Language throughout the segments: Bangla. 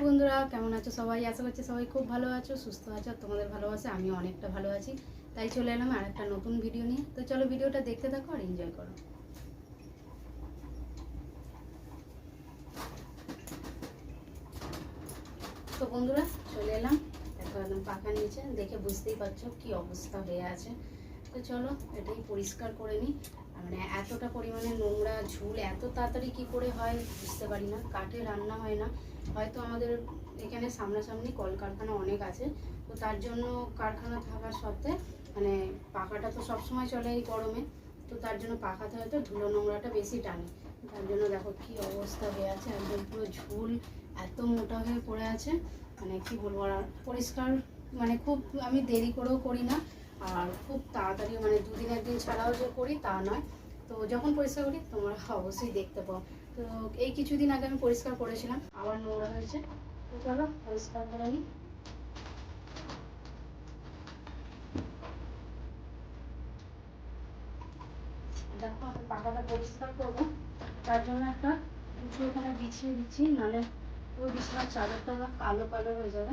হাই বন্ধুরা, কেমন আছো সবাই? আশা করছি সবাই খুব ভালো আছো, সুস্থ আছো। তোমাদের ভালোবাসে আমিও অনেকটা ভালো আছি। তাই চলে এলাম আর একটা নতুন ভিডিও নিয়ে। তো চলো ভিডিওটা দেখতে থাকো আর এনজয় করো। তো বন্ধুরা চলে এলাম, দেখো একদম পাখার নিচে, দেখে বুঝতেই পারছো কি অবস্থা হয়ে আছে। তো চলো এটাই পরিষ্কার করে নিই। মানে এতটা পরিমাণে নোংরা ঝুল এত তাড়াতাড়ি কি করে হয় বুঝতে পারি না। কাঠে রান্না হয় না, হয়তো আমাদের এখানে সামনাসামনি কলকারখানা অনেক আছে, তো তার জন্য কারখানা থাকার সত্ত্বে মানে পাখাটা তো সবসময় চলে এই গরমে, তো তার জন্য পাখাতে হয়তো ধুলো নোংরাটা বেশি টানে। তার জন্য দেখো কি অবস্থা হয়ে আছে, একদম পুরো ঝুল এত মোটা হয়ে পড়ে আছে। মানে কি বলবো, আর পরিষ্কার মানে খুব আমি দেরি করেও করি না, আর খুব তাড়াতাড়ি মানে দুদিন একদিন ছাড়াও যে করি তা নয়। তো যখন পরিষ্কার করি তোমরা অবশ্যই দেখতে পাও। তো এই কিছুদিন আগে আমি পরিষ্কার করেছিলাম, আবার নোংরা হয়েছে। তো চলো পরিষ্কার করে নিই। দেখো আমি পাখাটা পরিষ্কার করবো, তার জন্য একটা কিছু এখানে বিছিয়ে দিচ্ছি, নাহলে ওই বিছানার চাদরটা কালো কালো হয়ে যাবে।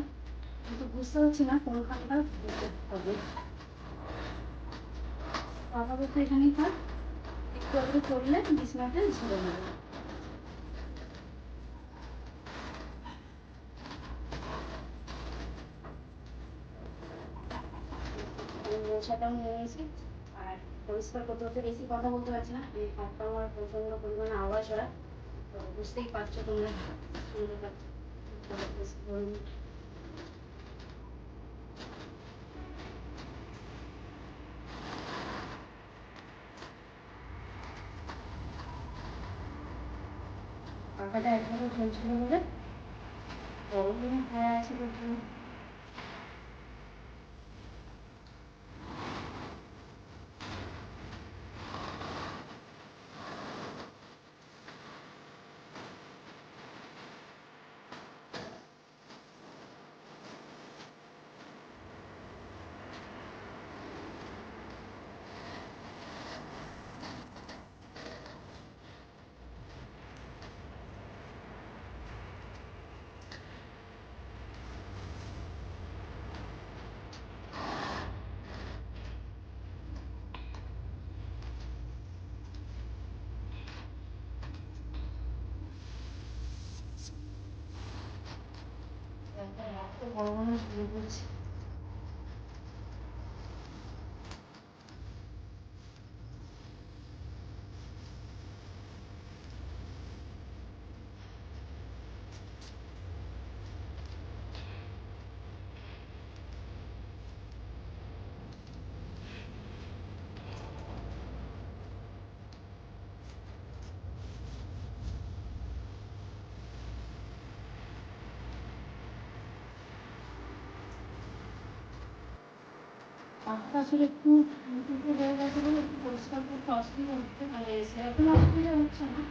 কিন্তু বুঝতে পারছি না কোনখানটা দিতে হবে। আপাতত এখানেই থাক, একটু আগে করলে বিছানাতে ঝেড়ে নেবে। মশাটাও নিয়ে এসেছি, আর পরিষ্কার করতে করতে বেশি কথা বলতে পারছি না, এই হাতটা আমার প্রচণ্ড পরিমাণে আওয়াজ হয়। তো বুঝতেই পারছো তোমরা, শুনতে পাচ্ছ। পাখাটা একভাবে ঝুলছিল বলে গরম হয়ে আছে প্রচুর। এত বড় বড় ঝুল পড়ছে। পাখাটা আসলে একটু উঁচুতে হয়ে গেছে বলে একটু পরিষ্কার করতে অসুবিধা হচ্ছে, মানে সেরকম অসুবিধা হচ্ছে না।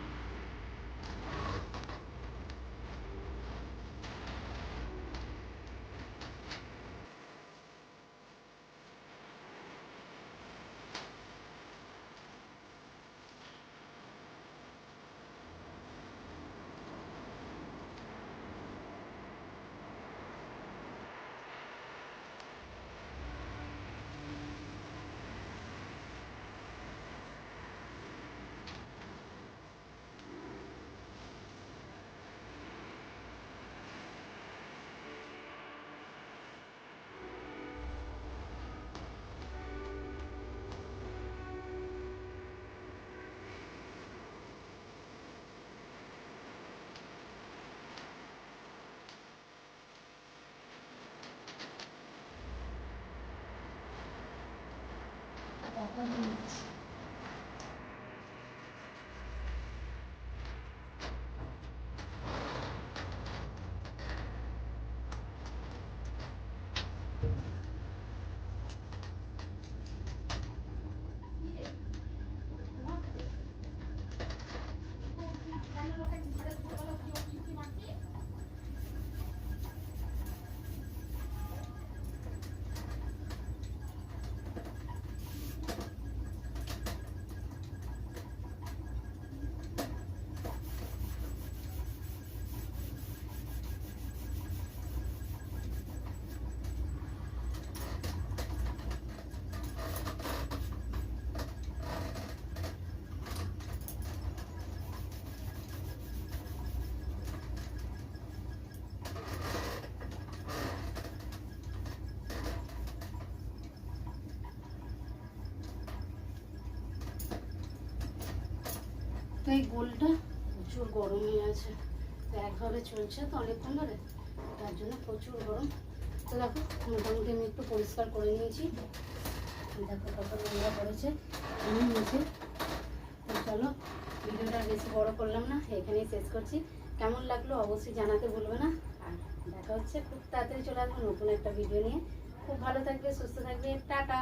তো এই গোলটা প্রচুর গরম হয়ে আছে, তো একভাবে চলছে তো অনেকক্ষণ ধরে, তার জন্য প্রচুর গরম। তো দেখো মোটামুটি আমি একটু পরিষ্কার করে নিয়েছি, দেখো কত নোংরা পড়েছে নিচে। তো চলো ভিডিওটা বেশি বড় করলাম না, এখানেই শেষ করছি। কেমন লাগলো অবশ্যই জানাতে ভুলবে না। আর দেখা হচ্ছে খুব তাড়াতাড়ি, চলে আসবো নতুন একটা ভিডিও নিয়ে। খুব ভালো থাকবে, সুস্থ থাকবে, টাটা।